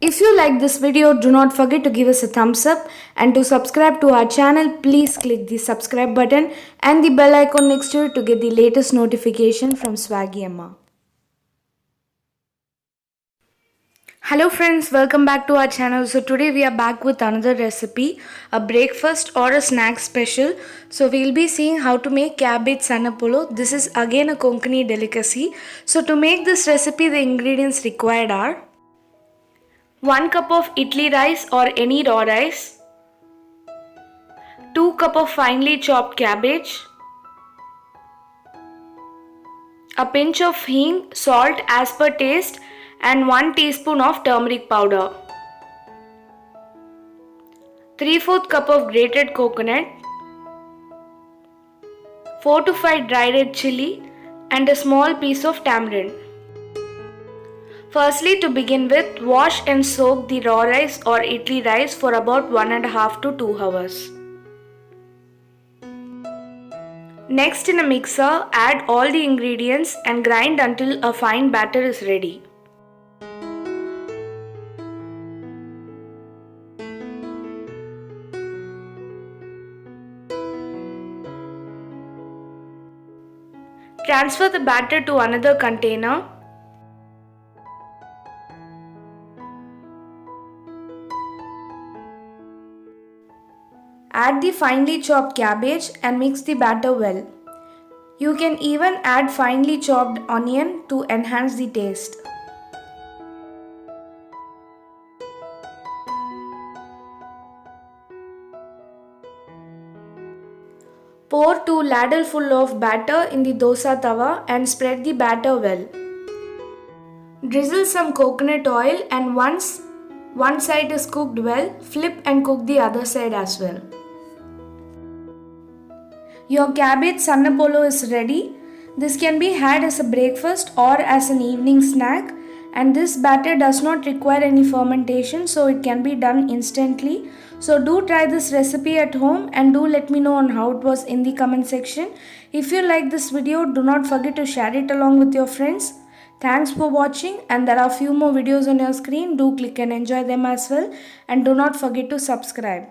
If you like this video, do not forget to give us a thumbs up, and to subscribe to our channel, please click the subscribe button and the bell icon next to it to get the latest notification from Swaggy Amma. Hello friends, welcome back to our channel. So today we are back with another recipe, a breakfast or a snack special. So we'll be seeing how to make cabbage sannapolo. This is again a Konkani delicacy. So to make this recipe, the ingredients required are 1 cup of idli rice or any raw rice, 2 cup of finely chopped cabbage, a pinch of hing, salt as per taste, and 1 teaspoon of turmeric powder, 3/4 cup of grated coconut, 4 to 5 dry red chili, and a small piece of tamarind. Firstly, to begin with, wash and soak the raw rice or idli rice for about 1.5 to 2 hours. Next, in a mixer, add all the ingredients and grind until a fine batter is ready. Transfer the batter to another container. Add the finely chopped cabbage and mix the batter well. You can even add finely chopped onion to enhance the taste. Pour 2 ladlefuls of batter in the dosa tawa and spread the batter well. Drizzle some coconut oil, and once one side is cooked well, flip and cook the other side as well. Your cabbage sannapolo is ready. This can be had as a breakfast or as an evening snack, and this batter does not require any fermentation, so it can be done instantly. So do try this recipe at home and do let me know on how it was in the comment section. If you like this video, do not forget to share it along with your friends. Thanks for watching, and there are few more videos on your screen. Do click and enjoy them as well, and do not forget to subscribe.